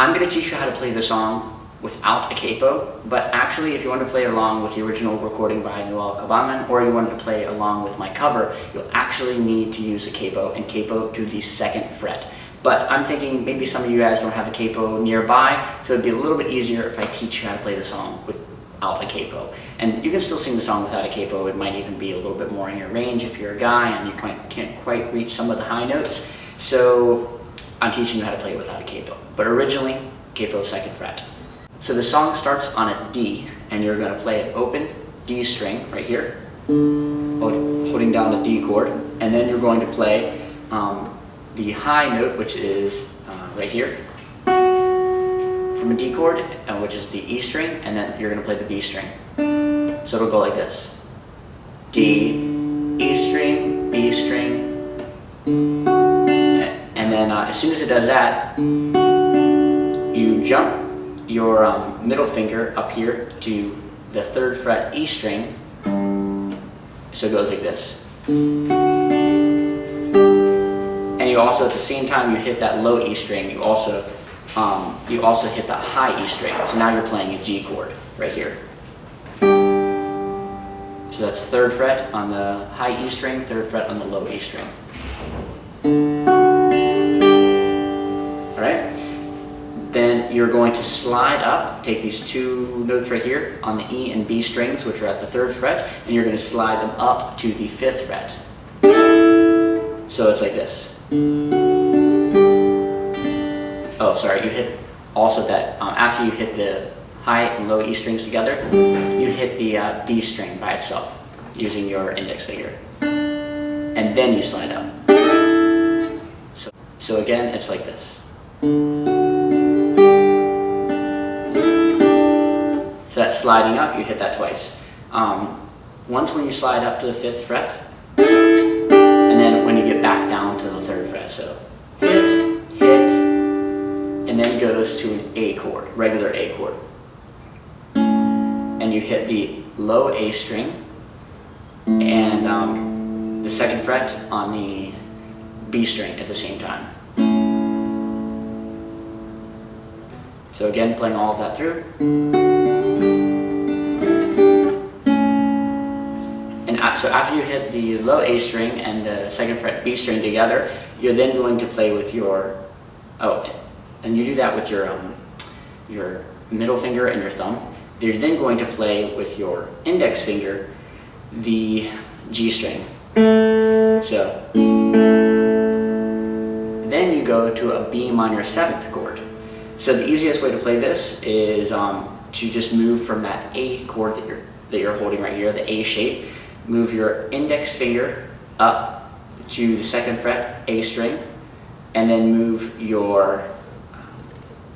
I'm going to teach you how to play the song without a capo, but actually if you want to play along with the original recording by Noel Cabangon, or you want to play along with my cover, you'll actually need to use a capo and capo to the 2nd fret. But I'm thinking maybe some of you guys don't have a capo nearby, so it'd be a little bit easier if I teach you how to play the song without a capo. And you can still sing the song without a capo. It might even be a little bit more in your range if you're a guy and you can't quite reach some of the high notes. So I'm teaching you how to play it without a capo. But originally, capo 2nd fret. So the song starts on a D, and you're going to play an open D string right here, holding down the D chord, and then you're going to play the high note, which is right here, from a D chord, which is the E string, and then you're going to play the B string. So it'll go like this: D, E string, B string, and then as soon as it does that, you jump your middle finger up here to the 3rd fret E string, so it goes like this. And you also, at the same time you hit that low E string, you also hit that high E string. So now you're playing a G chord right here. So that's 3rd fret on the high E string, 3rd fret on the low E string. Alright? Then you're going to slide up, take these 2 notes right here on the E and B strings, which are at the 3rd fret, and you're going to slide them up to the 5th fret. So it's like this. Oh, sorry, you hit also that, after you hit the high and low E strings together, you hit the B string by itself using your index finger. And then you slide up. So again, it's like this. So that's sliding up, you hit that twice. Once when you slide up to the 5th fret, and then when you get back down to the 3rd fret. So hit, and then goes to an A chord, regular A chord. And you hit the low A string and the 2nd fret on the B string at the same time. So again, playing all of that through. So after you hit the low A string and the 2nd fret B string together, you're then going to play with your, and you do that with your middle finger and your thumb. You're then going to play with your index finger the G string. So then you go to a B minor 7th chord. So the easiest way to play this is to just move from that A chord that you're holding right here, the A shape. Move your index finger up to the 2nd fret A string, and then move your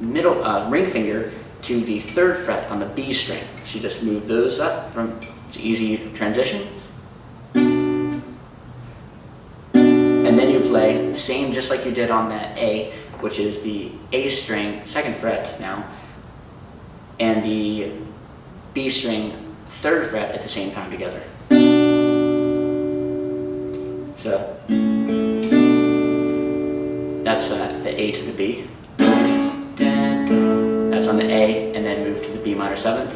middle ring finger to the 3rd fret on the B string. So you just move those up it's an easy transition. And then you play the same just like you did on that A, which is the A string 2nd fret now, and the B string 3rd fret at the same time together. So that's the A to the B. That's on the A, and then move to the B minor 7th.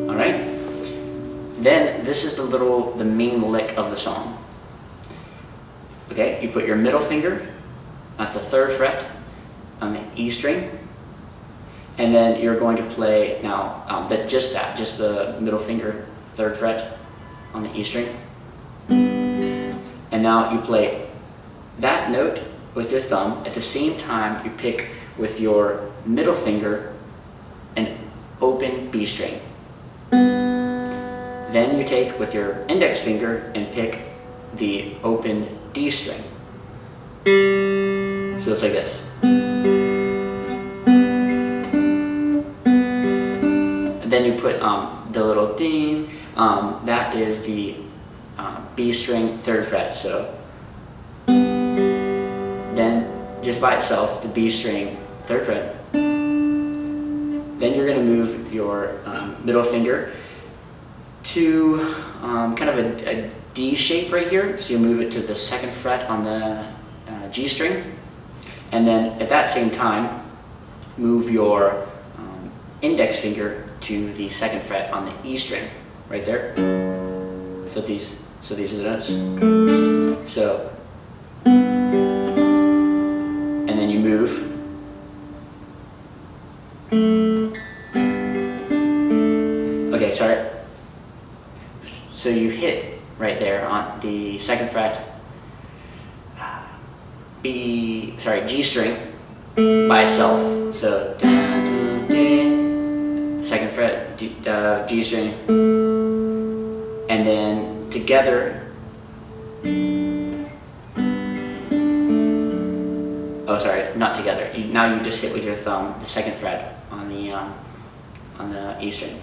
All right. Then this is the main lick of the song. Okay, you put your middle finger at the 3rd fret on the E string, and then you're going to play now just the middle finger 3rd fret on the E string. And now you play that note with your thumb. At the same time, you pick with your middle finger an open B string. Then you take with your index finger and pick the open D string. So it's like this. And then you put the little ding, that is the B string 3rd fret. So then just by itself, the B string 3rd fret. Then you're going to move your middle finger to kind of a D shape right here. So you move it to the 2nd fret on the G string. And then at that same time, move your index finger to the 2nd fret on the E string, right there. So these are the notes. So, and then you move. Okay, sorry. So you hit right there on the 2nd fret, G string by itself. So 2nd fret, G string, and then together. Oh, sorry, not together. Now you just hit with your thumb the 2nd fret on the E string.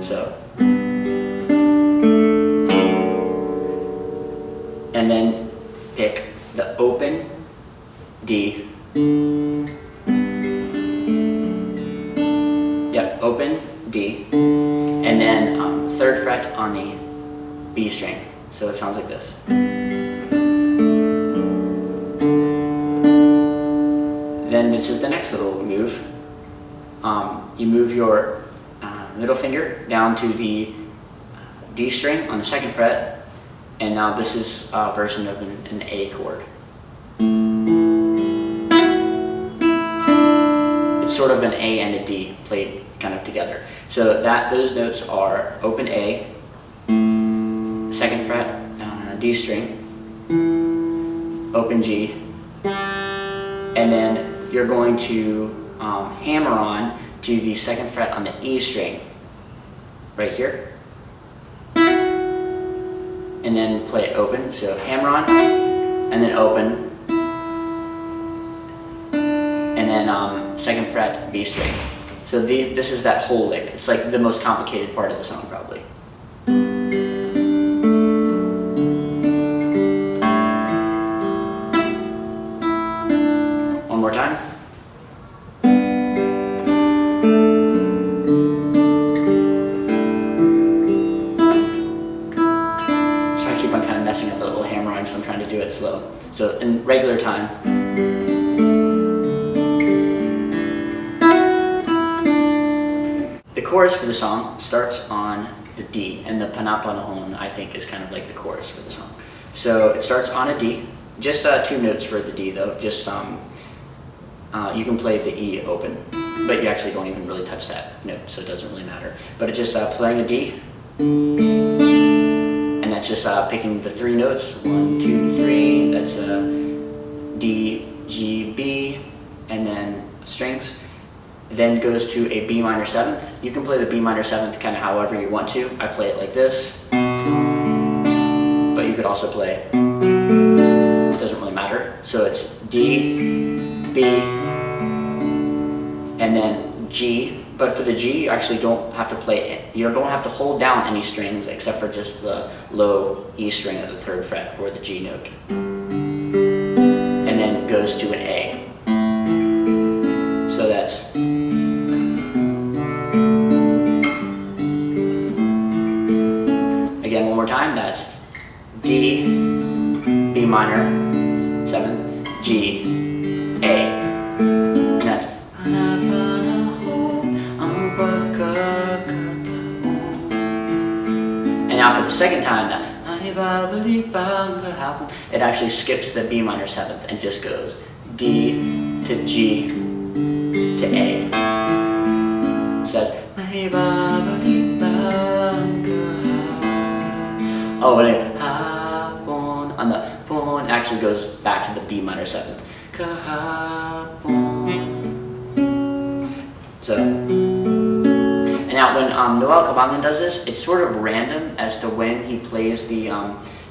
So, and then pick the open D. Yep, open D, and then 3rd fret on the B string. So it sounds like this. Then this is the next little move. You move your middle finger down to the D string on the 2nd fret, and now this is a version of an A chord. It's sort of an A and a D played kind of together. So those notes are open A, 2nd fret D string, open G, and then you're going to hammer on to the 2nd fret on the E string, right here, and then play it open. So hammer on, and then open, and then 2nd fret B string. So this is that whole lick. It's like the most complicated part of the song, probably. One more time. So I keep on kind of messing up the little hammer on, so I'm trying to do it slow. So in regular time. The chorus for the song starts on the D, and the Panapanahon, I think, is kind of like the chorus for the song. So it starts on a D, just 2 notes for the D though, just you can play the E open, but you actually don't even really touch that note, so it doesn't really matter. But it's just playing a D, and that's just picking the 3 notes, 1, 2, 3, that's D, G, B, and then strings. Then goes to a B minor 7th. You can play the B minor 7th kind of however you want to. I play it like this, but you could also play, it doesn't really matter. So it's D, B, and then G. But for the G, you actually don't have to play it. You don't have to hold down any strings except for just the low E string of the 3rd fret for the G note. And then goes to an A. So that's again, one more time, that's D, B minor, 7th, G, A. And that's. And now for the 2nd time, it actually skips the B minor 7th and just goes D to G to A. So that's. Oh, and then hapon on the pon actually goes back to the B minor 7th. So, and now when Noel Cabangon does this, it's sort of random as to when he plays the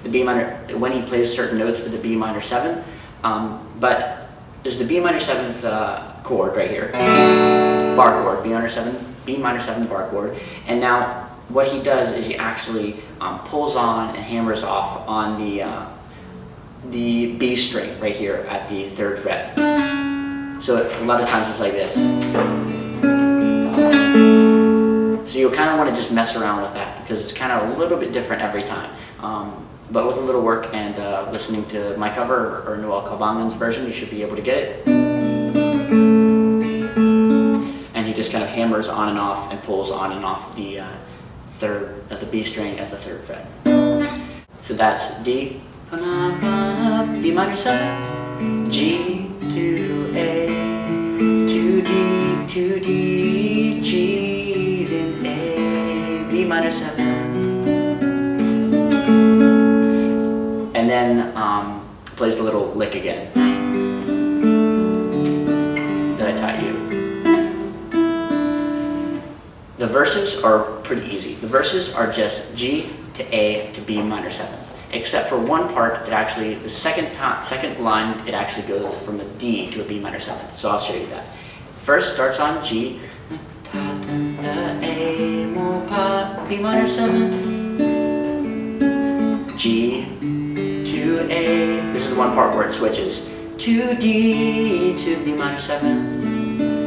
B minor, when he plays certain notes for the B minor 7th. But there's the B minor 7th chord right here, bar chord, B minor 7th bar chord, and now what he does is he actually pulls on and hammers off on the B string right here at the 3rd fret. So a lot of times it's like this. So you'll kind of want to just mess around with that because it's kind of a little bit different every time. But with a little work and listening to my cover or Noel Cabangon's version, you should be able to get it. hammers on and off and pulls on and off the the B string at the 3rd fret. So that's D, B minor 7, G to A, to D, to D, G, then A, B minor 7, and then plays the little lick again that I taught you. The verses are pretty easy. The verses are just G to A to B minor 7, except for one part. It actually, the second line, it actually goes from a D to a B minor 7. So I'll show you that. First starts on G, A, B minor 7, G to A. This is the one part where it switches to D to B minor 7th,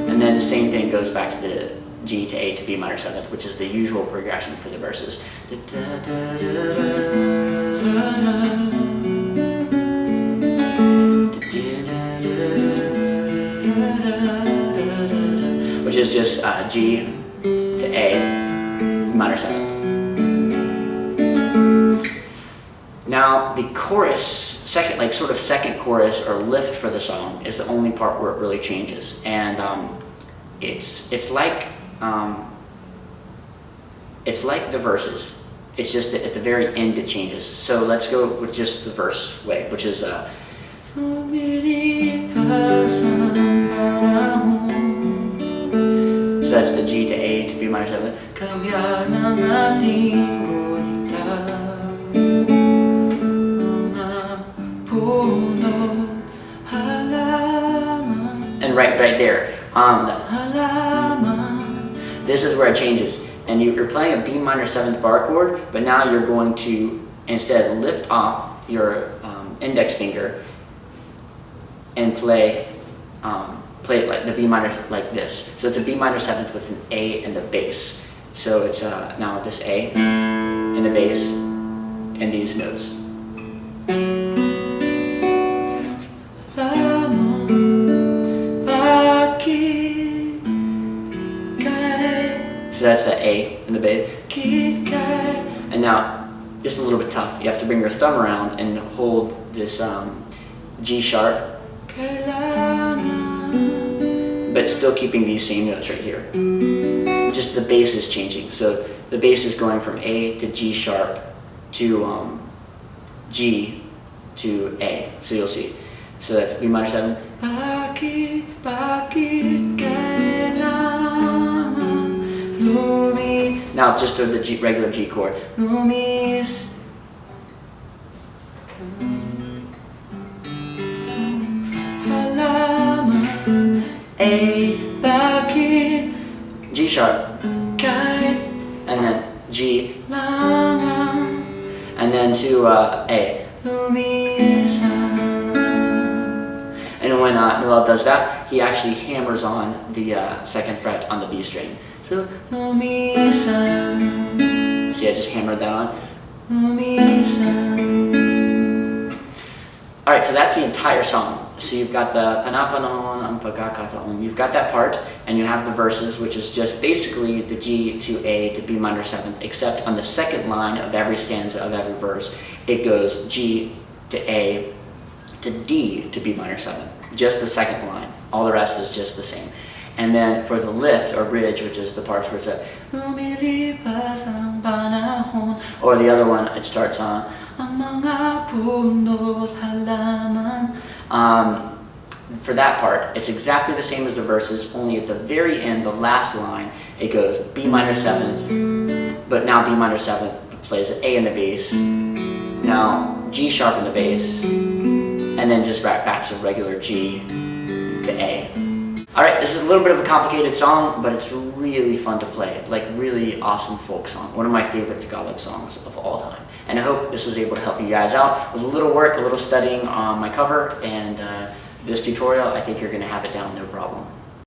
and then the same thing goes back to the G to A to B minor 7th, which is the usual progression for the verses. Which is just G to A minor 7th. Now the chorus, second chorus or lift for the song is the only part where it really changes, and it's like the verses. It's just that at the very end it changes. So let's go with just the verse way, which is so that's the G to A to B minor 7. And right there, this is where it changes. And you're playing a B minor 7th bar chord, but now you're going to instead lift off your index finger and play it like the B minor, like this. So it's a B minor 7th with an A and the bass. So it's now this A and the bass and these notes. So that's the A and the bass. And now, it's a little bit tough. You have to bring your thumb around and hold this G sharp, but still keeping these same notes right here. Just the bass is changing. So the bass is going from A to G sharp to G to A. So you'll see. So that's B minor 7. Now just to the regular G chord. A, G sharp, and then G, and then to A. And when Noel does that, he actually hammers on the 2nd fret on the B string. So, see, I just hammered that on. Alright, so that's the entire song. So you've got the panapanahon ang pagkakataon. You've got that part, and you have the verses, which is just basically the G to A to B minor 7th, except on the second line of every stanza of every verse, it goes G to A to D to B minor 7. Just the second line. All the rest is just the same. And then for the lift or bridge, which is the parts where it's a or the other one, it starts on for that part, it's exactly the same as the verses, only at the very end, the last line, it goes B minor 7th, but now B minor 7th plays an A in the bass, now G sharp in the bass, and then just back to regular G to A. Alright, this is a little bit of a complicated song, but it's really fun to play. Like, really awesome folk song. One of my favorite Tagalog songs of all time. And I hope this was able to help you guys out with a little work, a little studying on my cover, and this tutorial, I think you're going to have it down no problem.